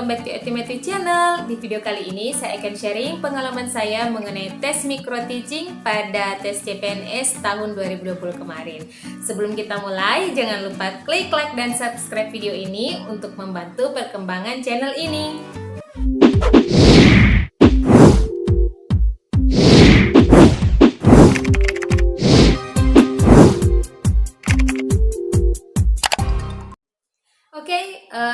welcome back to Etimetri Channel. Di video kali ini saya akan sharing pengalaman saya mengenai tes micro teaching pada tes CPNS tahun 2020 kemarin. Sebelum kita mulai, jangan lupa klik like dan subscribe video ini untuk membantu perkembangan channel ini.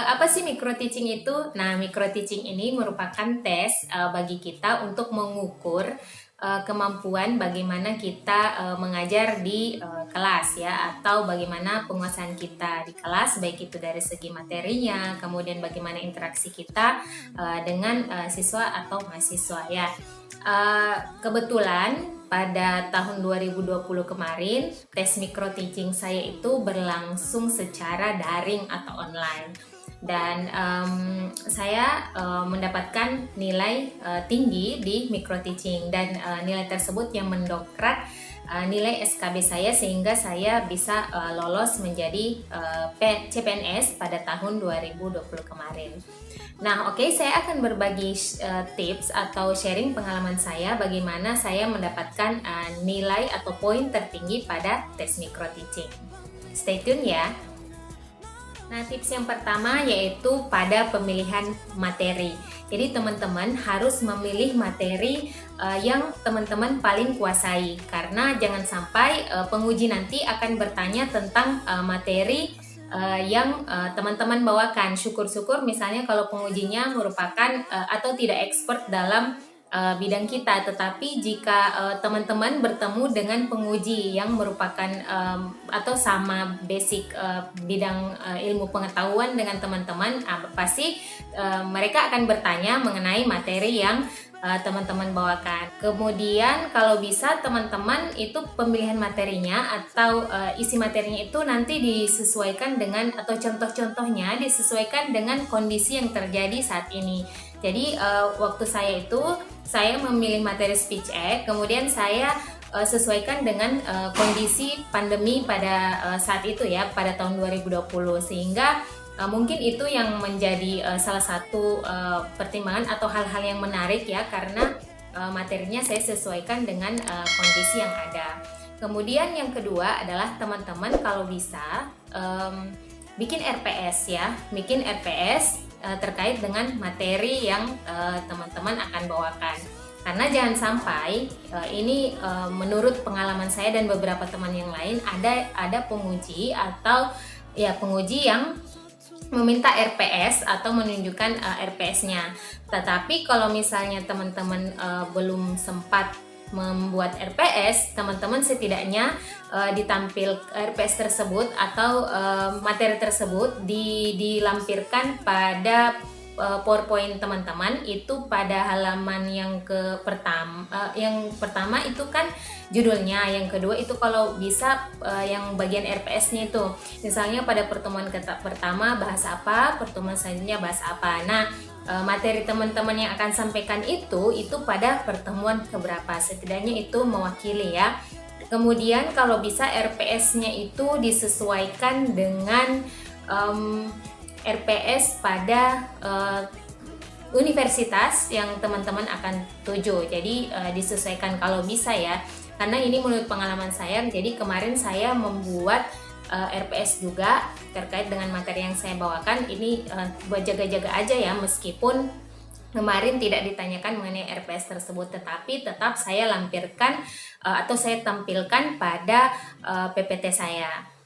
Apa sih micro teaching itu? Nah, micro teaching ini merupakan tes bagi kita untuk mengukur kemampuan bagaimana kita mengajar di kelas ya, atau bagaimana penguasaan kita di kelas, baik itu dari segi materinya, kemudian bagaimana interaksi kita dengan siswa atau mahasiswa ya. Kebetulan pada tahun 2020 kemarin tes micro teaching saya itu berlangsung secara daring atau online, dan saya mendapatkan nilai tinggi di micro teaching, dan nilai tersebut yang mendongkrak nilai SKB saya sehingga saya bisa lolos menjadi CPNS pada tahun 2020 kemarin. Nah, saya akan berbagi tips atau sharing pengalaman saya bagaimana saya mendapatkan nilai atau poin tertinggi pada tes micro teaching. Stay tune ya. Nah, tips yang pertama yaitu pada pemilihan materi. Jadi teman-teman harus memilih materi yang teman-teman paling kuasai, karena jangan sampai penguji nanti akan bertanya tentang materi yang teman-teman bawakan. Syukur-syukur misalnya kalau pengujinya merupakan atau tidak expert dalam bidang kita, tetapi jika teman-teman bertemu dengan penguji yang merupakan atau sama basic bidang ilmu pengetahuan dengan teman-teman, pasti mereka akan bertanya mengenai materi yang teman-teman bawakan. Kemudian kalau bisa teman-teman itu pemilihan materinya atau isi materinya itu nanti disesuaikan dengan, atau contoh-contohnya disesuaikan dengan kondisi yang terjadi saat ini. Jadi waktu saya memilih materi speech act, kemudian saya sesuaikan dengan kondisi pandemi pada saat itu ya, pada tahun 2020, sehingga mungkin itu yang menjadi salah satu pertimbangan atau hal-hal yang menarik ya, karena materinya saya sesuaikan dengan kondisi yang ada. Kemudian yang kedua adalah teman-teman kalau bisa bikin RPS ya, bikin RPS terkait dengan materi yang teman-teman akan bawakan. Karena jangan sampai ini menurut pengalaman saya dan beberapa teman yang lain, ada penguji atau ya penguji yang meminta RPS atau menunjukkan RPS-nya. Tetapi kalau misalnya teman-teman belum sempat membuat RPS, teman-teman setidaknya ditampil RPS tersebut atau materi tersebut dilampirkan pada PowerPoint teman-teman itu pada halaman yang pertama itu kan judulnya, yang kedua itu kalau bisa yang bagian RPS-nya itu misalnya pada pertemuan pertama bahas apa, pertemuan selanjutnya bahas apa. Nah, materi teman-teman yang akan sampaikan itu pada pertemuan keberapa, setidaknya itu mewakili ya. Kemudian kalau bisa RPS-nya itu disesuaikan dengan RPS pada universitas yang teman-teman akan tuju. Jadi disesuaikan kalau bisa ya, karena ini menurut pengalaman saya. Jadi kemarin saya membuat RPS juga terkait dengan materi yang saya bawakan. Ini buat jaga-jaga aja ya, meskipun kemarin tidak ditanyakan mengenai RPS tersebut, tetapi tetap saya lampirkan atau saya tampilkan pada PPT saya.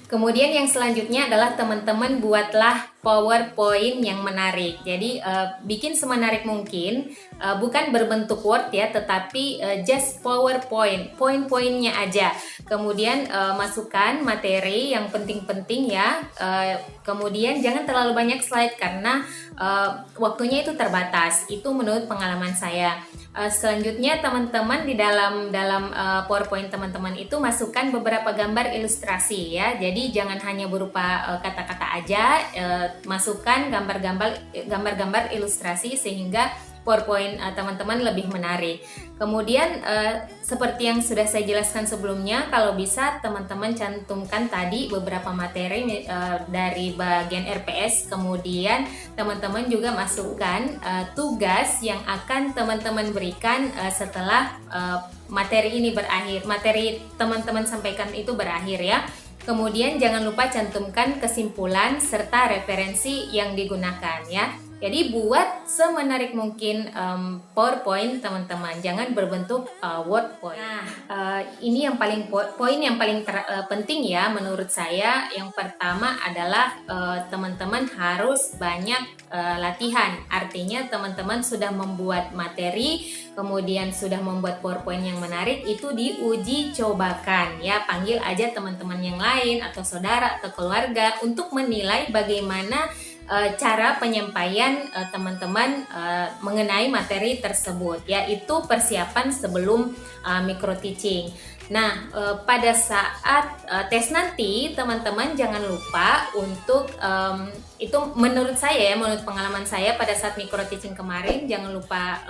Kemudian yang selanjutnya adalah teman-teman buatlah PowerPoint yang menarik. Jadi bikin semenarik mungkin, bukan berbentuk Word ya, tetapi just PowerPoint, poin-poinnya aja. Kemudian masukkan materi yang penting-penting ya. Kemudian jangan terlalu banyak slide karena waktunya itu terbatas. Itu menurut pengalaman saya. Selanjutnya teman-teman di dalam PowerPoint teman-teman itu masukkan beberapa gambar ilustrasi ya. Jadi jangan hanya berupa kata-kata aja, masukkan gambar-gambar ilustrasi sehingga PowerPoint teman-teman lebih menarik. Kemudian seperti yang sudah saya jelaskan sebelumnya, kalau bisa teman-teman cantumkan tadi beberapa materi dari bagian RPS, kemudian teman-teman juga masukkan tugas yang akan teman-teman berikan setelah materi ini berakhir, materi teman-teman sampaikan itu berakhir ya. Kemudian jangan lupa cantumkan kesimpulan serta referensi yang digunakan ya. Jadi buat semenarik mungkin PowerPoint teman-teman, jangan berbentuk WordPoint. Nah, ini yang paling poin yang paling penting ya menurut saya. Yang pertama adalah teman-teman harus banyak latihan. Artinya teman-teman sudah membuat materi, kemudian sudah membuat PowerPoint yang menarik, itu diuji cobakan ya. Panggil aja teman-teman yang lain atau saudara atau keluarga untuk menilai bagaimana cara penyampaian teman-teman mengenai materi tersebut, yaitu persiapan sebelum micro teaching. Nah, pada saat tes nanti teman-teman jangan lupa untuk itu menurut saya ya, menurut pengalaman saya pada saat micro teaching kemarin, jangan lupa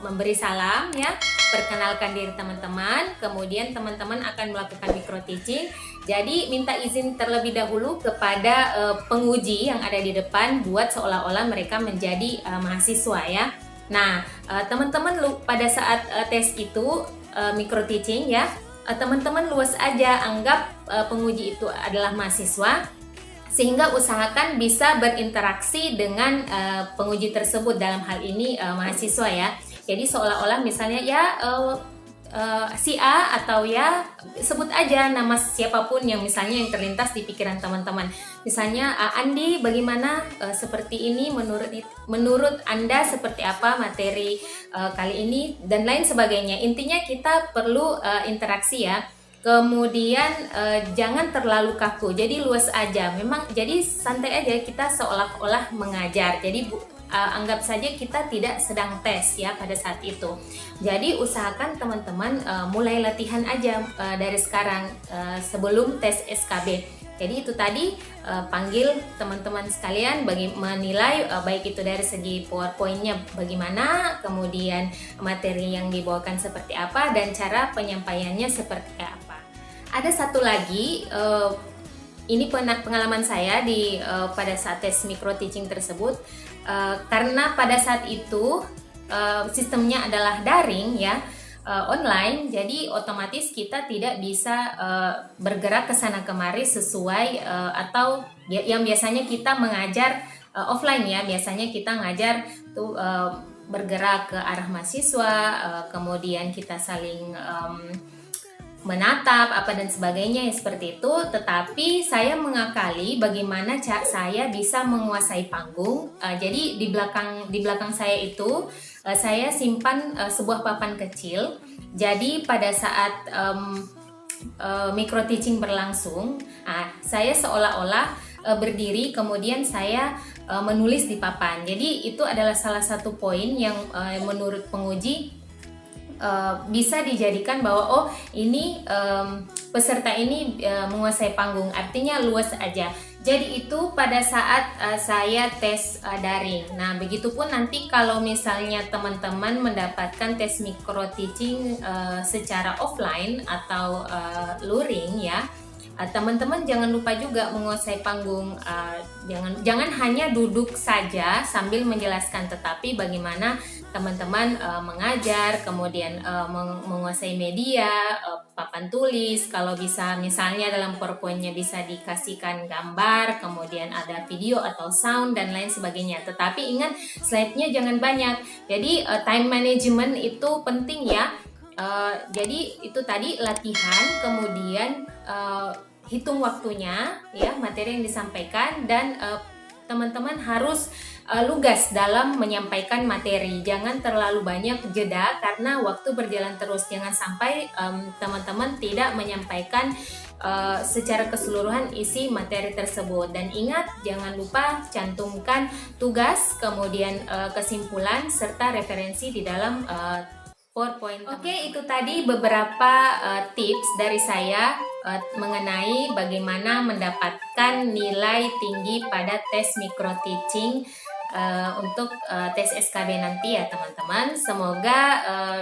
memberi salam ya, perkenalkan diri teman-teman, kemudian teman-teman akan melakukan micro teaching. Jadi minta izin terlebih dahulu kepada penguji yang ada di depan buat seolah-olah mereka menjadi mahasiswa ya. Nah, teman-teman pada saat tes itu micro teaching ya, teman-teman luas aja anggap penguji itu adalah mahasiswa, sehingga usahakan bisa berinteraksi dengan penguji tersebut, dalam hal ini mahasiswa ya. Jadi seolah-olah misalnya ya si A, atau ya sebut aja nama siapapun yang misalnya yang terlintas di pikiran teman-teman. Misalnya Andi, bagaimana seperti ini menurut Anda seperti apa materi kali ini dan lain sebagainya. Intinya kita perlu interaksi ya. Kemudian jangan terlalu kaku, jadi luas aja. Memang jadi santai aja, kita seolah-olah mengajar. Jadi anggap saja kita tidak sedang tes ya pada saat itu. Jadi usahakan teman-teman mulai latihan aja dari sekarang sebelum tes SKB. Jadi itu tadi, panggil teman-teman sekalian menilai baik itu dari segi PowerPoint-nya bagaimana, kemudian materi yang dibawakan seperti apa, dan cara penyampaiannya seperti apa. Ada satu lagi, ini pengalaman saya pada saat tes micro teaching tersebut, karena pada saat itu sistemnya adalah daring ya, online, jadi otomatis kita tidak bisa bergerak ke sana kemari sesuai atau yang biasanya kita mengajar offline ya, biasanya kita ngajar tuh bergerak ke arah mahasiswa, kemudian kita saling menatap apa dan sebagainya ya, seperti itu. Tetapi saya mengakali bagaimana saya bisa menguasai panggung. Jadi di belakang saya itu saya simpan sebuah papan kecil. Jadi pada saat micro teaching berlangsung, saya seolah-olah berdiri, kemudian saya menulis di papan. Jadi itu adalah salah satu poin yang menurut penguji bisa dijadikan bahwa oh ini peserta ini menguasai panggung, artinya luas aja. Jadi itu pada saat saya tes daring. Nah, begitupun nanti kalau misalnya teman-teman mendapatkan tes micro teaching secara offline atau luring ya, teman-teman jangan lupa juga menguasai panggung. Jangan hanya duduk saja sambil menjelaskan, tetapi bagaimana teman-teman mengajar, kemudian menguasai media, papan tulis, kalau bisa misalnya dalam PowerPoint-nya bisa dikasihkan gambar, kemudian ada video atau sound dan lain sebagainya. Tetapi ingat, slide-nya jangan banyak. Jadi time management itu penting ya. Jadi itu tadi latihan, kemudian hitung waktunya ya, materi yang disampaikan, dan teman-teman harus lugas dalam menyampaikan materi. Jangan terlalu banyak jeda karena waktu berjalan terus. Jangan sampai teman-teman tidak menyampaikan secara keseluruhan isi materi tersebut. Dan ingat, jangan lupa cantumkan tugas, kemudian kesimpulan serta referensi di dalam PowerPoint. Oke, itu tadi beberapa tips dari saya mengenai bagaimana mendapatkan nilai tinggi pada tes micro teaching untuk tes SKB nanti ya teman-teman. Semoga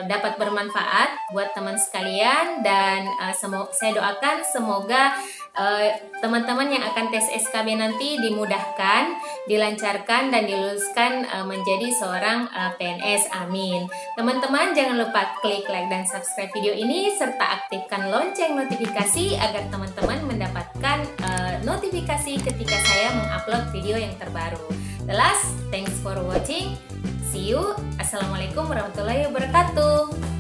dapat bermanfaat buat teman sekalian, dan saya doakan semoga teman-teman yang akan tes SKB nanti dimudahkan, dilancarkan, dan diluluskan menjadi seorang PNS. Amin. Teman-teman jangan lupa klik like dan subscribe video ini serta aktifkan lonceng notifikasi agar teman-teman mendapatkan notifikasi ketika saya mengupload video yang terbaru. The last, thanks for watching. See you. Assalamualaikum warahmatullahi wabarakatuh.